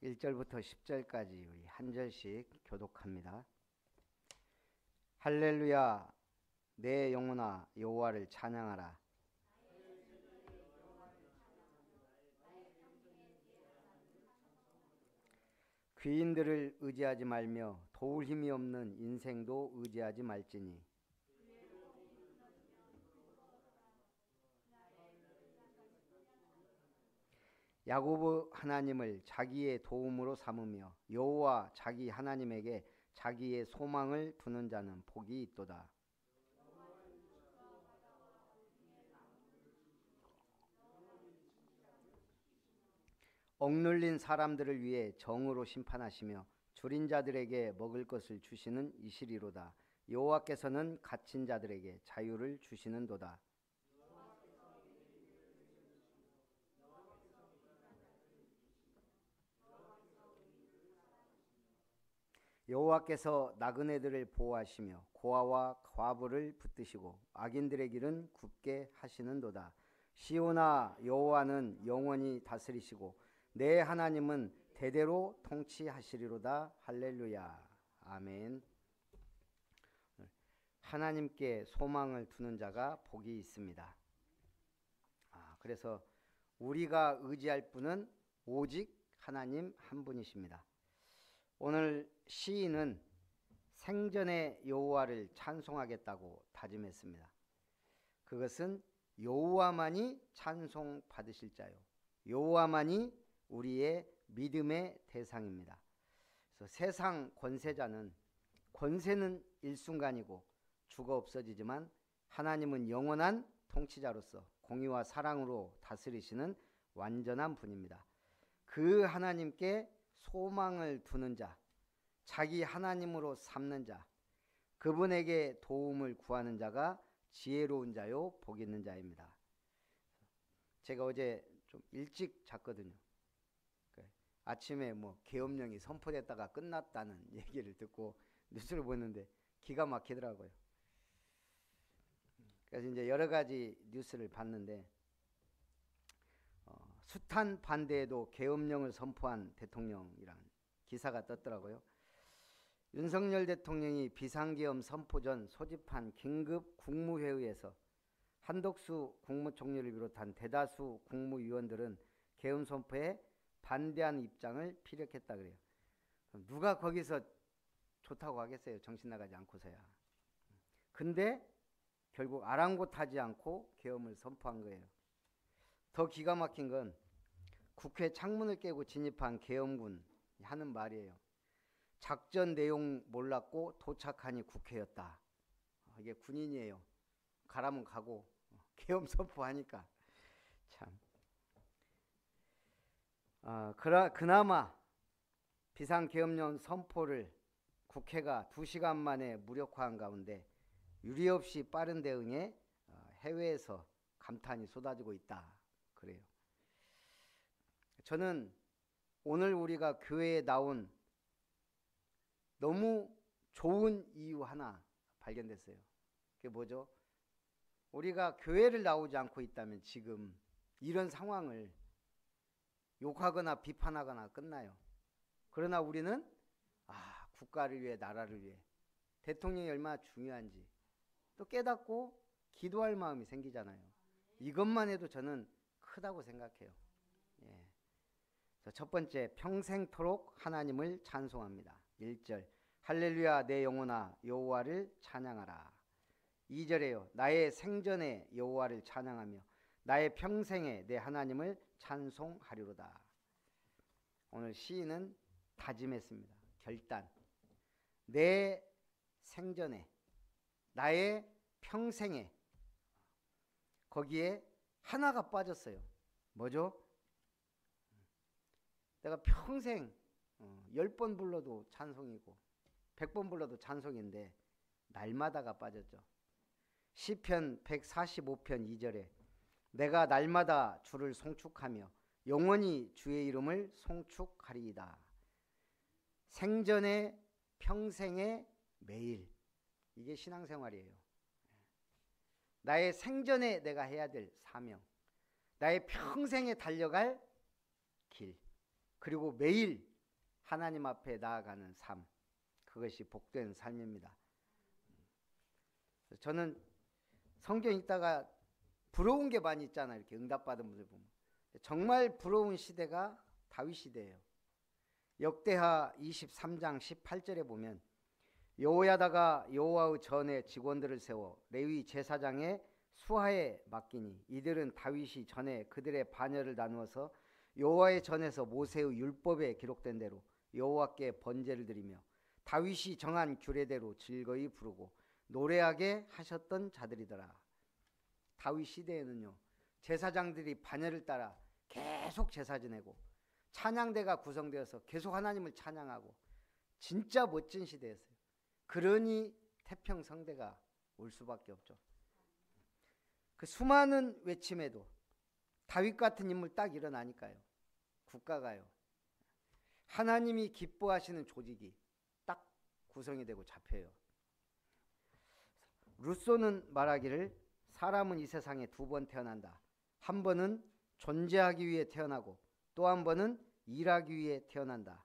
1절부터 10절까지 우리 한 절씩 교독합니다. 할렐루야, 내 영혼아 여호와를 찬양하라. 귀인들을 의지하지 말며 도울 힘이 없는 인생도 의지하지 말지니 야고보 하나님을 자기의 도움으로 삼으며 여호와 자기 하나님에게 자기의 소망을 두는 자는 복이 있도다. 억눌린 사람들을 위해 정으로 심판하시며 줄인 자들에게 먹을 것을 주시는 이시리로다. 여호와께서는 갇힌 자들에게 자유를 주시는도다. 여호와께서 나그네들을 보호하시며 고아와 과부를 붙드시고 악인들의 길은 굽게 하시는도다. 시온아, 여호와는 영원히 다스리시고 내 하나님은 대대로 통치하시리로다. 할렐루야. 아멘. 하나님께 소망을 두는 자가 복이 있습니다. 그래서 우리가 의지할 분은 오직 하나님 한 분이십니다. 오늘 시인은 생전에 여호와를 찬송하겠다고 다짐했습니다. 그것은 여호와만이 찬송받으실 자요, 여호와만이 우리의 믿음의 대상입니다. 그래서 세상 권세자는 권세는 일순간이고 죽어 없어지지만 하나님은 영원한 통치자로서 공의와 사랑으로 다스리시는 완전한 분입니다. 그 하나님께 소망을 두는 자, 자기 하나님으로 삼는 자, 그분에게 도움을 구하는 자가 지혜로운 자요 복 있는 자입니다. 제가 어제 좀 일찍 잤거든요. 아침에 계엄령이 선포됐다가 끝났다는 얘기를 듣고 뉴스를 보는데 기가 막히더라고요. 그래서 이제 여러 가지 뉴스를 봤는데 숱한 반대에도 계엄령을 선포한 대통령이라는 기사가 떴더라고요. 윤석열 대통령이 비상계엄 선포 전 소집한 긴급 국무회의에서 한덕수 국무총리를 비롯한 대다수 국무위원들은 계엄 선포에 반대하는 입장을 피력했다 그래요. 누가 거기서 좋다고 하겠어요, 정신 나가지 않고서야. 근데 결국 아랑곳하지 않고 계엄을 선포한 거예요. 더 기가 막힌 건 국회 창문을 깨고 진입한 계엄군 하는 말이에요. 작전 내용 몰랐고 도착하니 국회였다. 이게 군인이에요. 가라면 가고 계엄 선포하니까 참. 그나마 비상계엄령 선포를 국회가 2시간 만에 무력화한 가운데 유례 없이 빠른 대응에 해외에서 감탄이 쏟아지고 있다 그래요. 저는 오늘 우리가 교회에 나온 너무 좋은 이유 하나 발견됐어요. 그게 뭐죠? 우리가 교회를 나오지 않고 있다면 지금 이런 상황을 욕하거나 비판하거나 끝나요. 그러나 우리는 국가를 위해, 나라를 위해, 대통령이 얼마나 중요한지 또 깨닫고 기도할 마음이 생기잖아요. 이것만 해도 저는 크다고 생각해요. 첫 번째, 평생토록 하나님을 찬송합니다. 1절, 할렐루야 내 영혼아 여호와를 찬양하라. 2절에요, 나의 생전에 여호와를 찬양하며 나의 평생에 내 하나님을 찬송하리로다. 오늘 시인은 다짐했습니다. 결단. 내 생전에, 나의 평생에, 거기에 하나가 빠졌어요. 뭐죠? 내가 평생 10번 불러도 찬송이고 100번 불러도 찬송인데 날마다가 빠졌죠. 시편 145편 2절에 내가 날마다 주를 송축하며 영원히 주의 이름을 송축하리이다. 생전에, 평생에, 매일, 이게 신앙생활이에요. 나의 생전에 내가 해야 될 사명, 나의 평생에 달려갈 길, 그리고 매일 하나님 앞에 나아가는 삶, 그것이 복된 삶입니다. 저는 성경 읽다가 부러운 게 많이 있잖아요. 이렇게 응답받은 분들 보면. 정말 부러운 시대가 다윗 시대예요. 역대하 23장 18절에 보면 여호야다가 여호와의 전에 직원들을 세워 레위 제사장의 수하에 맡기니 이들은 다윗이 전에 그들의 반열을 나누어서 여호와의 전에서 모세의 율법에 기록된 대로 여호와께 번제를 드리며 다윗이 정한 규례대로 즐거이 부르고 노래하게 하셨던 자들이더라. 다윗 시대에는요, 제사장들이 반열을 따라 계속 제사 지내고 찬양대가 구성되어서 계속 하나님을 찬양하고 진짜 멋진 시대였어요. 그러니 태평성대가 올 수밖에 없죠. 그 수많은 외침에도 다윗 같은 인물 딱 일어나니까요, 국가가요, 하나님이 기뻐하시는 조직이 딱 구성이 되고 잡혀요. 루소는 말하기를 사람은 이 세상에 두 번 태어난다. 한 번은 존재하기 위해 태어나고 또 한 번은 일하기 위해 태어난다.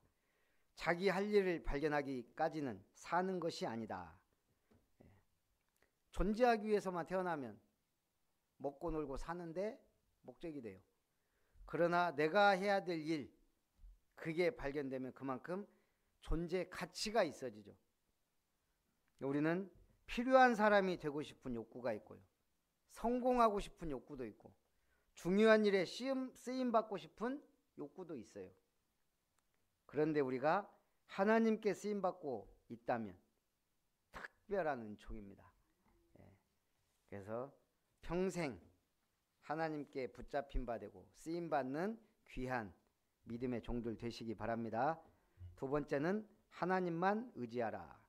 자기 할 일을 발견하기까지는 사는 것이 아니다. 존재하기 위해서만 태어나면 먹고 놀고 사는데 목적이 돼요. 그러나 내가 해야 될 일, 그게 발견되면 그만큼 존재 가치가 있어지죠. 우리는 필요한 사람이 되고 싶은 욕구가 있고요, 성공하고 싶은 욕구도 있고, 중요한 일에 쓰임받고 싶은 욕구도 있어요. 그런데 우리가 하나님께 쓰임받고 있다면 특별한 은총입니다. 그래서 평생 하나님께 붙잡힌 바 되고 쓰임받는 귀한 믿음의 종들 되시기 바랍니다. 두 번째는 하나님만 의지하라.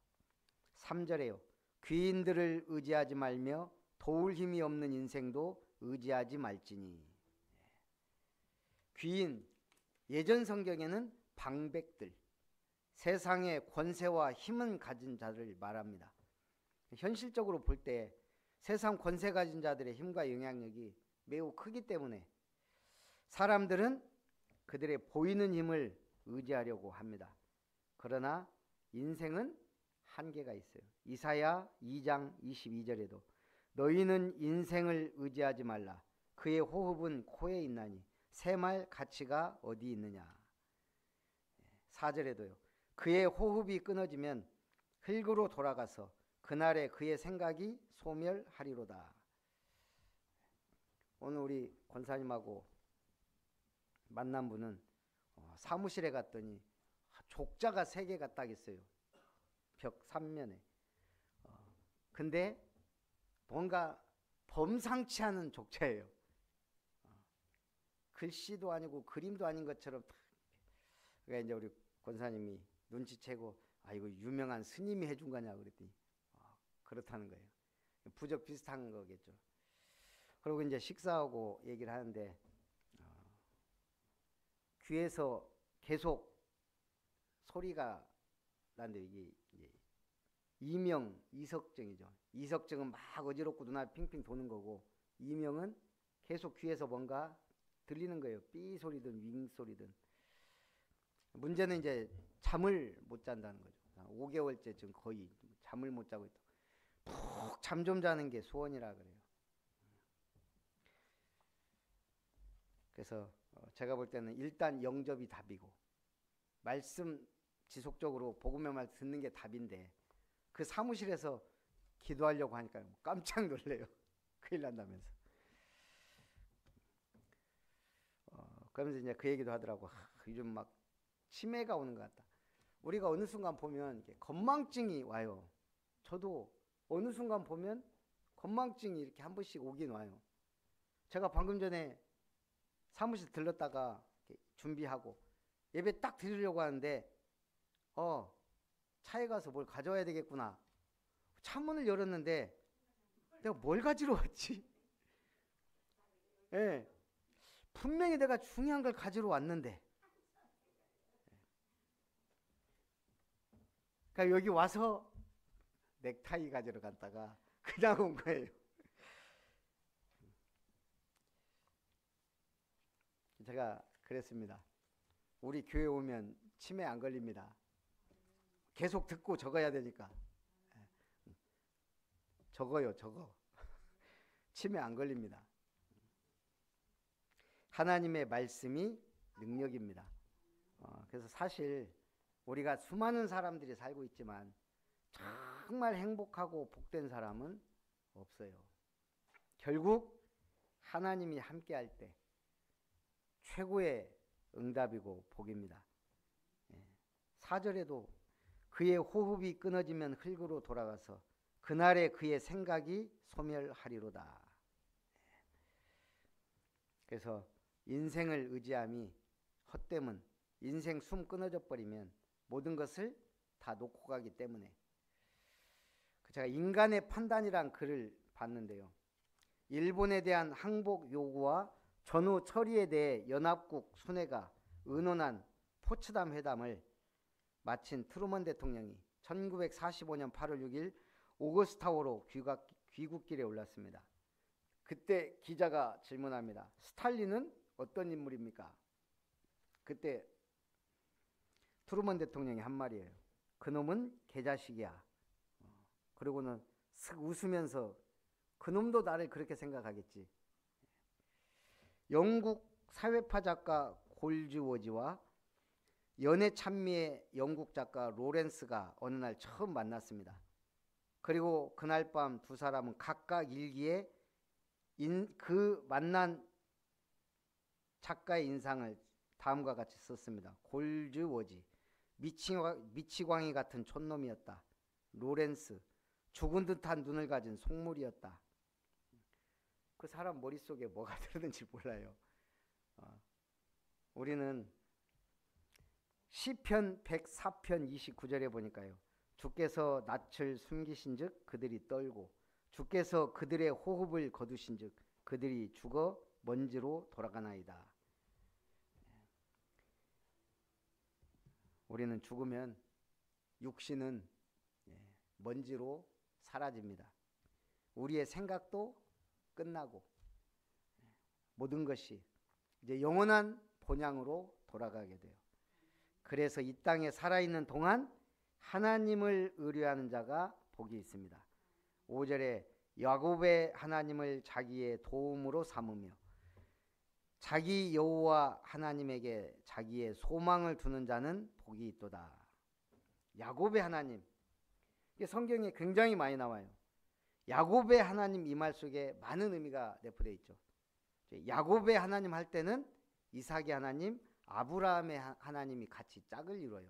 3절에요. 귀인들을 의지하지 말며 도울 힘이 없는 인생도 의지하지 말지니. 귀인, 예전 성경에는 방백들, 세상의 권세와 힘은 가진 자를 말합니다. 현실적으로 볼 때 세상 권세 가진 자들의 힘과 영향력이 매우 크기 때문에 사람들은 그들의 보이는 힘을 의지하려고 합니다. 그러나 인생은 한계가 있어요. 이사야 2장 22절에도 너희는 인생을 의지하지 말라. 그의 호흡은 코에 있나니 새말 가치가 어디 있느냐. 4절에도요. 그의 호흡이 끊어지면 흙으로 돌아가서 그날에 그의 생각이 소멸하리로다. 오늘 우리 권사님하고 만난 분은 사무실에 갔더니 족자가 3개가 딱 있어요. 벽 3면에. 근데 뭔가 범상치 않은 족자예요. 글씨도 아니고 그림도 아닌 것처럼. 그러니까 이제 우리 권사님이 눈치채고 이거 유명한 스님이 해준 거냐 그랬더니 그렇다는 거예요. 부적 비슷한 거겠죠. 그리고 이제 식사하고 얘기를 하는데 귀에서 계속 소리가 나는데 이게 이명, 이석증이죠. 이석증은 막 어지럽고 눈앞 핑핑 도는 거고, 이명은 계속 귀에서 뭔가 들리는 거예요. 삐 소리든 윙 소리든. 문제는 이제 잠을 못 잔다는 거죠. 5개월째 지금 거의 잠을 못 자고 있다. 푹 잠 좀 자는 게 소원이라 그래요. 그래서 제가 볼 때는 일단 영접이 답이고, 말씀 지속적으로 복음의 말 듣는 게 답인데, 그 사무실에서 기도하려고 하니까 깜짝 놀래요. 큰일 난다면서. 그러면서 이제 그 얘기도 하더라고. 요즘 막 치매가 오는 것 같다. 우리가 어느 순간 보면 이렇게 건망증이 와요. 저도 어느 순간 보면 건망증이 이렇게 한 번씩 오긴 와요. 제가 방금 전에 사무실 들렀다가 준비하고 예배 딱 드리려고 하는데 차에 가서 뭘 가져와야 되겠구나. 차문을 열었는데 내가 뭘 가지러 왔지? 예. 분명히 내가 중요한 걸 가지러 왔는데. 그러니까 여기 와서 넥타이 가지러 갔다가 그냥 온 거예요. 제가 그랬습니다. 우리 교회 오면 치매 안 걸립니다. 계속 듣고 적어야 되니까. 적어요, 적어. 치매 안 걸립니다. 하나님의 말씀이 능력입니다. 그래서 사실 우리가 수많은 사람들이 살고 있지만 정말 행복하고 복된 사람은 없어요. 결국 하나님이 함께할 때 최고의 응답이고 복입니다. 4절에도 그의 호흡이 끊어지면 흙으로 돌아가서 그날에 그의 생각이 소멸하리로다. 그래서 인생을 의지함이 헛되면 인생 숨 끊어져 버리면 모든 것을 다 놓고 가기 때문에 제가 인간의 판단이란 글을 봤는데요. 일본에 대한 항복 요구와 전후 처리에 대해 연합국 순회가 의논한 포츠담 회담을 마친 트루먼 대통령이 1945년 8월 6일 오거스타호로 귀국길에 올랐습니다. 그때 기자가 질문합니다. 스탈린은 어떤 인물입니까? 그때 트루먼 대통령이 한 말이에요. 그놈은 개자식이야. 그리고는 슥 웃으면서 그놈도 나를 그렇게 생각하겠지. 영국 사회파 작가 골즈워지와 연애 찬미의 영국 작가 로렌스가 어느 날 처음 만났습니다. 그리고 그날 밤 두 사람은 각각 일기에 그 만난 작가의 인상을 다음과 같이 썼습니다. 골즈워지, 미치광이 같은 촌놈이었다. 로렌스, 죽은 듯한 눈을 가진 속물이었다. 그 사람 머릿속에 뭐가 들었는지 몰라요. 우리는 시편 104편 29절에 보니까요. 주께서 낯을 숨기신 즉 그들이 떨고 주께서 그들의 호흡을 거두신 즉 그들이 죽어 먼지로 돌아가나이다. 우리는 죽으면 육신은 먼지로 사라집니다. 우리의 생각도 끝나고 모든 것이 이제 영원한 본향으로 돌아가게 돼요. 그래서 이 땅에 살아있는 동안 하나님을 의뢰하는 자가 복이 있습니다. 5절에 야곱의 하나님을 자기의 도움으로 삼으며 자기 여호와 하나님에게 자기의 소망을 두는 자는 복이 있도다. 야곱의 하나님, 이게 성경에 굉장히 많이 나와요. 야곱의 하나님 이 말 속에 많은 의미가 내포되어 있죠. 야곱의 하나님 할 때는 이삭의 하나님, 아브라함의 하나님이 같이 짝을 이뤄요.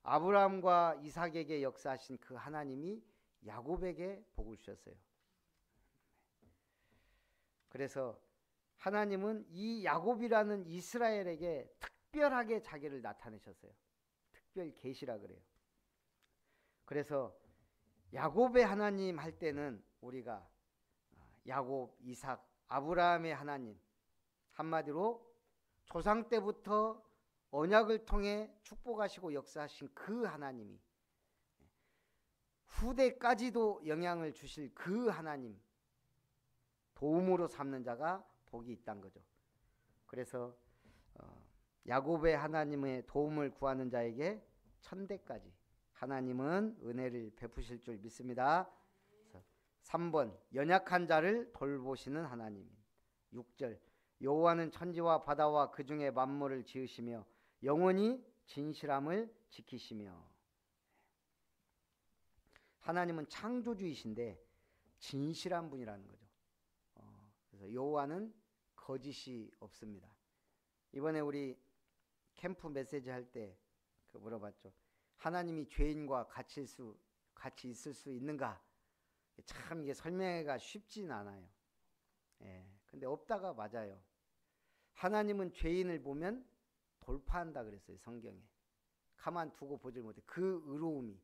아브라함과 이삭에게 역사하신 그 하나님이 야곱에게 복을 주셨어요. 그래서 하나님은 이 야곱이라는 이스라엘에게 특별하게 자기를 나타내셨어요. 특별 계시라 그래요. 그래서 야곱의 하나님 할 때는 우리가 야곱, 이삭, 아브라함의 하나님, 한마디로 조상 때부터 언약을 통해 축복하시고 역사하신 그 하나님이 후대까지도 영향을 주실 그 하나님 도움으로 삼는 자가 복이 있다는 거죠. 그래서 야곱의 하나님의 도움을 구하는 자에게 천대까지 하나님은 은혜를 베푸실 줄 믿습니다. 3번 연약한 자를 돌보시는 하나님. 6절 여호와는 천지와 바다와 그 중에 만물을 지으시며 영원히 진실함을 지키시며. 하나님은 창조주이신데 진실한 분이라는 거죠. 그래서 여호와는 거짓이 없습니다. 이번에 우리 캠프 메시지 할 때 물어봤죠. 하나님이 죄인과 같이 있을 수 있는가? 참 이게 설명하기가 쉽진 않아요. 근데 없다가 맞아요. 하나님은 죄인을 보면 돌파한다 그랬어요. 성경에. 가만 두고 보질 못해. 그 의로움이.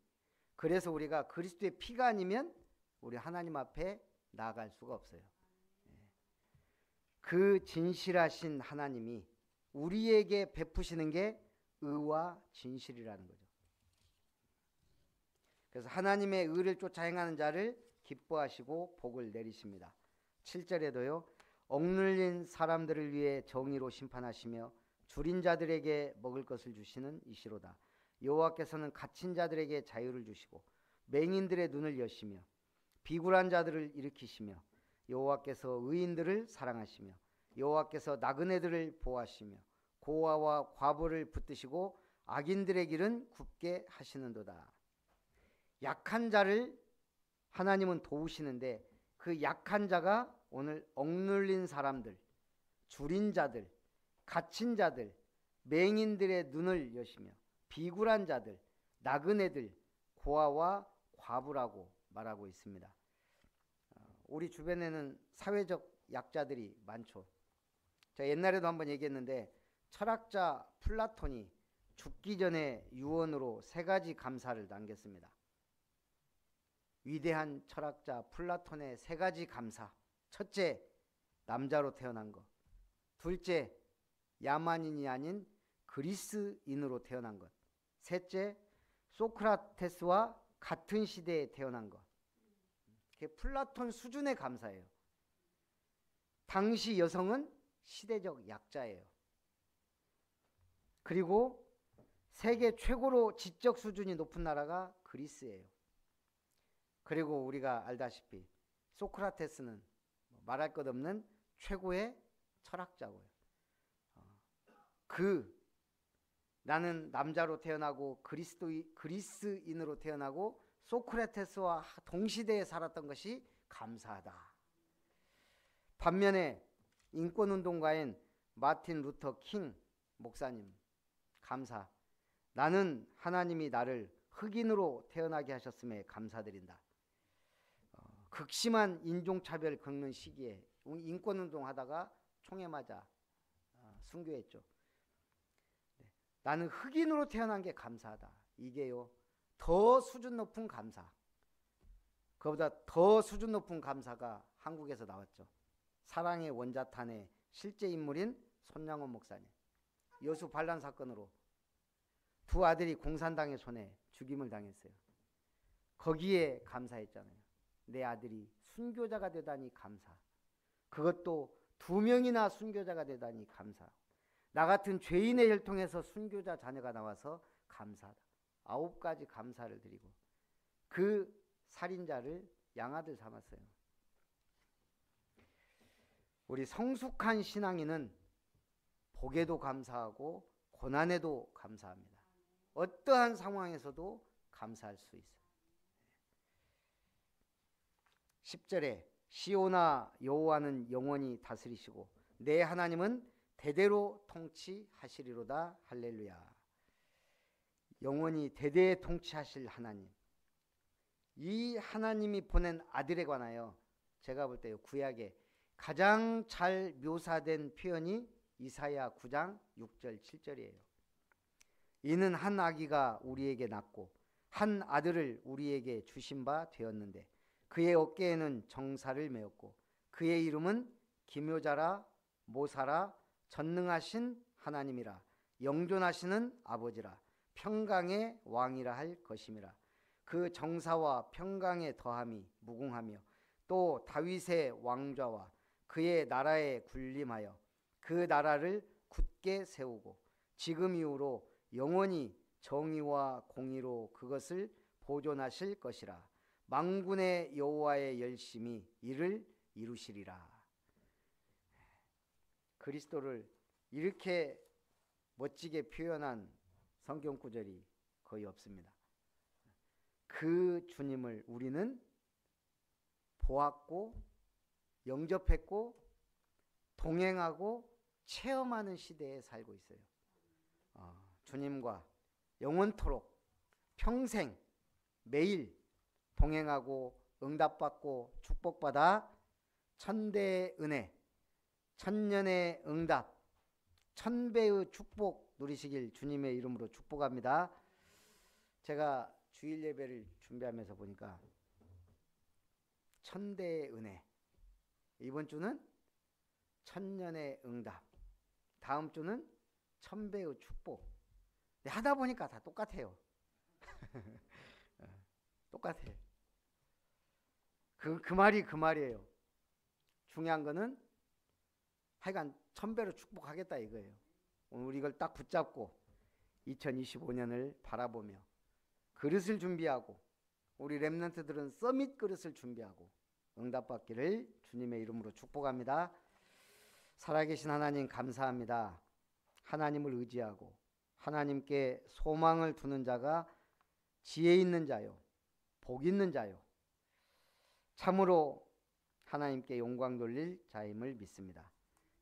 그래서 우리가 그리스도의 피가 아니면 우리 하나님 앞에 나아갈 수가 없어요. 그 진실하신 하나님이 우리에게 베푸시는 게 의와 진실이라는 거죠. 그래서 하나님의 의를 쫓아 행하는 자를 기뻐하시고 복을 내리십니다. 7절에도요. 억눌린 사람들을 위해 정의로 심판하시며 줄인 자들에게 먹을 것을 주시는 이시로다. 여호와께서는 갇힌 자들에게 자유를 주시고 맹인들의 눈을 여시며 비굴한 자들을 일으키시며 여호와께서 의인들을 사랑하시며 여호와께서 나그네들을 보호하시며 고아와 과부를 붙드시고 악인들의 길은 굽게 하시는도다. 약한 자를 하나님은 도우시는데 그 약한 자가 오늘 억눌린 사람들, 줄인 자들, 갇힌 자들, 맹인들의 눈을 여시며 비굴한 자들, 나그네들, 고아와 과부라고 말하고 있습니다. 우리 주변에는 사회적 약자들이 많죠. 제가 옛날에도 한번 얘기했는데 철학자 플라톤이 죽기 전에 유언으로 3가지 감사를 남겼습니다. 위대한 철학자 플라톤의 3가지 감사. 첫째, 남자로 태어난 것. 둘째, 야만인이 아닌 그리스인으로 태어난 것. 셋째, 소크라테스와 같은 시대에 태어난 것. 그게 플라톤 수준의 감사예요. 당시 여성은 시대적 약자예요. 그리고 세계 최고로 지적 수준이 높은 나라가 그리스예요. 그리고 우리가 알다시피 소크라테스는 말할 것 없는 최고의 철학자고요. 나는 남자로 태어나고 그리스인으로 태어나고 소크라테스와 동시대에 살았던 것이 감사하다. 반면에 인권운동가인 마틴 루터 킹 목사님 감사. 나는 하나님이 나를 흑인으로 태어나게 하셨음에 감사드린다. 극심한 인종차별 겪는 시기에 인권운동 하다가 총에 맞아 순교했죠. 나는 흑인으로 태어난 게 감사하다. 이게요, 더 수준 높은 감사. 그보다 더 수준 높은 감사가 한국에서 나왔죠. 사랑의 원자탄의 실제 인물인 손양원 목사님. 여수 반란 사건으로 2 아들이 공산당의 손에 죽임을 당했어요. 거기에 감사했잖아요. 내 아들이 순교자가 되다니 감사. 그것도 2명이나 순교자가 되다니 감사. 나 같은 죄인의 혈통에서 순교자 자녀가 나와서 감사하다. 9가지 감사를 드리고 그 살인자를 양아들 삼았어요. 우리 성숙한 신앙인은 복에도 감사하고 고난에도 감사합니다. 어떠한 상황에서도 감사할 수 있어요. 10절에 시온아 여호와는 영원히 다스리시고 내 하나님은 대대로 통치하시리로다. 할렐루야. 영원히 대대에 통치하실 하나님. 이 하나님이 보낸 아들에 관하여 제가 볼 때 구약에 가장 잘 묘사된 표현이 이사야 9장 6절 7절이에요. 이는 한 아기가 우리에게 낳고 한 아들을 우리에게 주신 바 되었는데 그의 어깨에는 정사를 메었고 그의 이름은 기묘자라 모사라 전능하신 하나님이라 영존하시는 아버지라 평강의 왕이라 할 것임이라. 그 정사와 평강의 더함이 무궁하며 또 다윗의 왕좌와 그의 나라에 군림하여 그 나라를 굳게 세우고 지금 이후로 영원히 정의와 공의로 그것을 보존하실 것이라. 만군의 여호와의 열심히 이를 이루시리라. 그리스도를 이렇게 멋지게 표현한 성경 구절이 거의 없습니다. 그 주님을 우리는 보았고 영접했고 동행하고 체험하는 시대에 살고 있어요. 주님과 영원토록 평생 매일 동행하고 응답받고 축복받아 천대의 은혜, 천년의 응답, 천배의 축복 누리시길 주님의 이름으로 축복합니다. 제가 주일 예배를 준비하면서 보니까 천대의 은혜, 이번 주는 천년의 응답, 다음 주는 천배의 축복. 하다 보니까 다 똑같아요. 똑같아요. 그 말이 그 말이에요. 중요한 거는 하여간 천배로 축복하겠다 이거예요. 오늘 이걸 딱 붙잡고 2025년을 바라보며 그릇을 준비하고, 우리 렘넌트들은 서밋 그릇을 준비하고 응답받기를 주님의 이름으로 축복합니다. 살아계신 하나님 감사합니다. 하나님을 의지하고 하나님께 소망을 두는 자가 지혜 있는 자요, 복 있는 자요, 참으로 하나님께 영광 돌릴 자임을 믿습니다.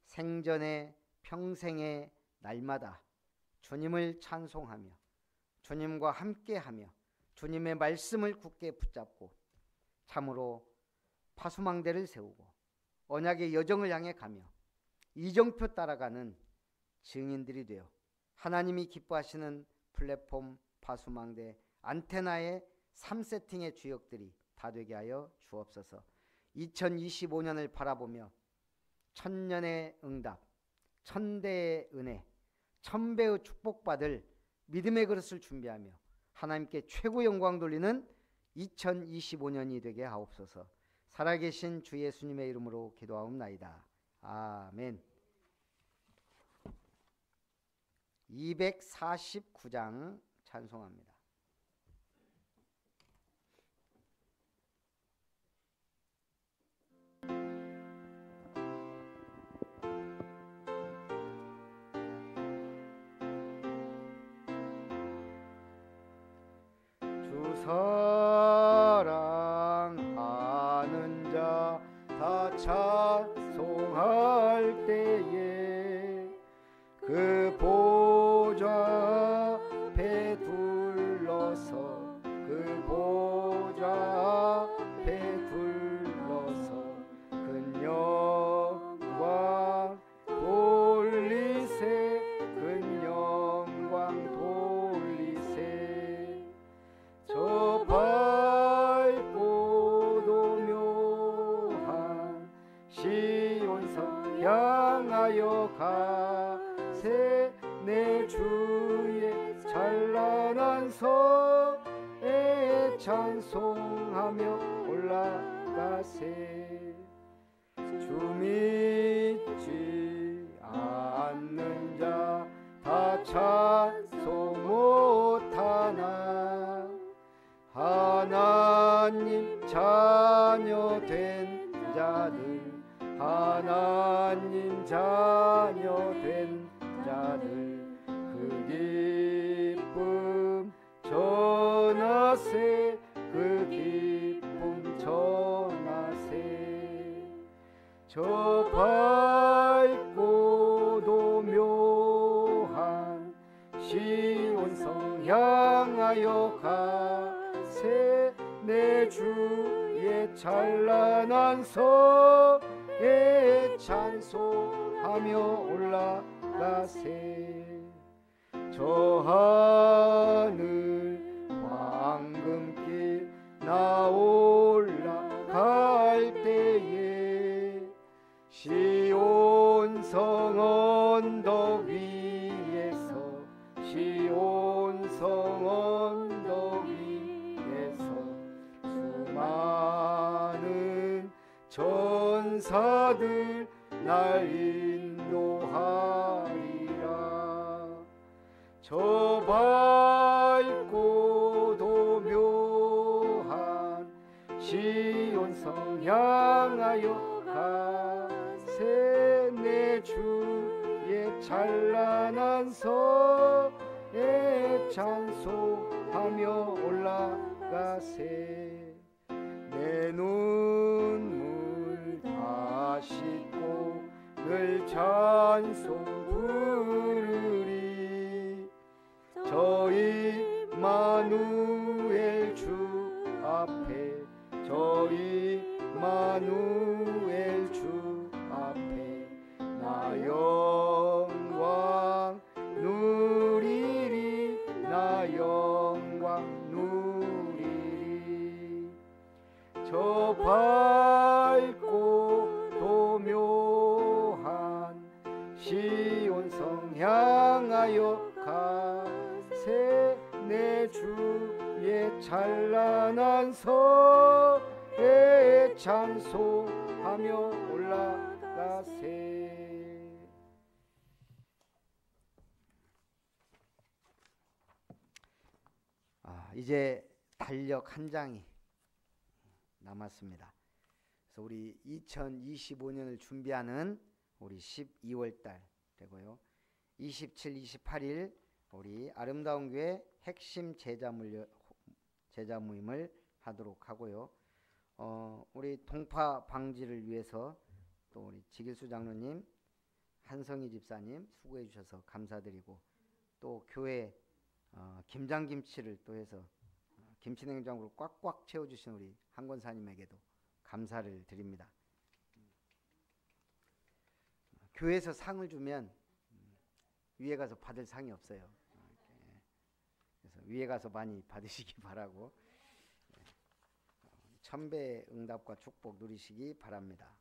생전에 평생의 날마다 주님을 찬송하며 주님과 함께하며 주님의 말씀을 굳게 붙잡고 참으로 파수망대를 세우고 언약의 여정을 향해 가며 이정표 따라가는 증인들이 되어 하나님이 기뻐하시는 플랫폼, 파수망대, 안테나의 3세팅의 주역들이 다 되게 하여 주옵소서. 2025년을 바라보며 천년의 응답, 천대의 은혜, 천배의 축복받을 믿음의 그릇을 준비하며 하나님께 최고 영광 돌리는 2025년이 되게 하옵소서. 살아계신 주 예수님의 이름으로 기도하옵나이다. 아멘. 249장 찬송합니다. 주 사랑하는 자 다 찬송할 때에 그 보좌 앞에 둘러서, 그 보좌 앞에 둘러서 큰 영광 돌리세, 큰 영광 돌리세. 저 밝고도 묘한 시온성 향하여 가세. 내 주의 찬란한 성에 찬송하며 올라가세. 주 믿지 않는 자 다 찬송 못하나 하나님 자녀 된 자들, 하나님 자녀 된 자들 그 기쁨 전하세, 그 기쁨 전하세. 저 밝고도 묘한 시온성 향하여 가세. 내 주의 찬란한 성에 찬송하며 올라가세. 저 하늘 황금길 나 올라갈 때에 시온성 언덕 위에서, 시온성 언덕 위에서 수많은 전사들 날 인도하리라. 저 밝고도 묘한 시온성 향하여 가세. 내 주의 찬란한 성에 찬송하며 올라가세. 내 눈물 다 씻고 늘 찬송 부르리. 저희 임마누엘 주 앞에, 저희 임마누엘 주 앞에 나 영광 누리리, 나 영광 누리리. 저 밝고도 묘한 시온성 향하여 가세. 내 주의 찬란한 성에 찬송하며 올라가세. 이제 달력 한 장이 남았습니다. 그래서 우리 2025년을 준비하는 우리 12월 달 되고요. 27, 28일 우리 아름다운 교회 핵심 제자 모임을 하도록 하고요. 우리 동파 방지를 위해서 또 우리 지길수 장로님, 한성희 집사님 수고해 주셔서 감사드리고, 또 교회 김장김치를 또 해서 김치냉장고를 꽉꽉 채워주신 우리 한 권사님에게도 감사를 드립니다. 교회에서 상을 주면 위에 가서 받을 상이 없어요. 그래서 위에 가서 많이 받으시기 바라고, 천배 응답과 축복 누리시기 바랍니다.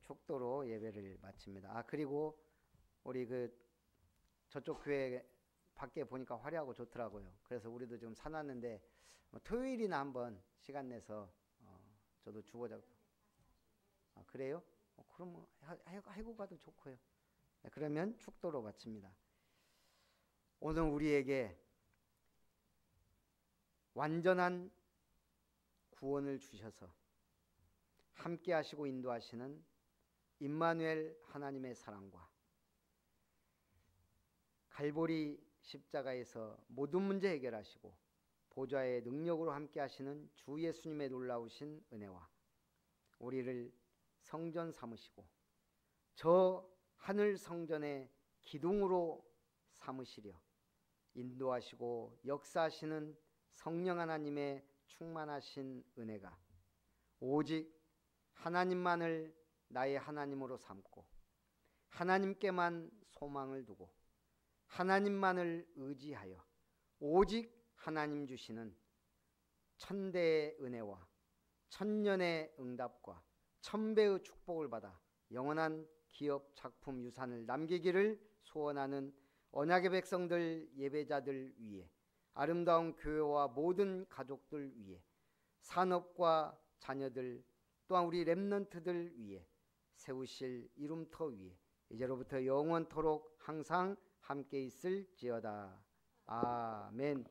축도로 예배를 마칩니다. 그리고 우리 저쪽 교회 밖에 보니까 화려하고 좋더라고요. 그래서 우리도 지금 사놨는데 토요일이나 한번 시간 내서 저도 주보자. 그래요? 그럼 하고 가도 좋고요. 네, 그러면 축도로 마칩니다. 오늘 우리에게 완전한 구원을 주셔서 함께 하시고 인도하시는 임마누엘 하나님의 사랑과 갈보리 십자가에서 모든 문제 해결하시고 보좌의 능력으로 함께 하시는 주 예수님의 놀라우신 은혜와 우리를 성전 삼으시고 저 하늘 성전의 기둥으로 삼으시려 인도하시고 역사하시는 성령 하나님의 충만하신 은혜가 오직 하나님만을 나의 하나님으로 삼고 하나님께만 소망을 두고 하나님만을 의지하여 오직 하나님 주시는 천대의 은혜와 천년의 응답과 천배의 축복을 받아 영원한 기업 작품 유산을 남기기를 소원하는 언약의 백성들 예배자들 위해 아름다운 교회와 모든 가족들 위해 산업과 자녀들 또한 우리 렘넌트들 위해 세우실 이름터 위에 이제로부터 영원토록 항상 함께 있을지어다. 아멘.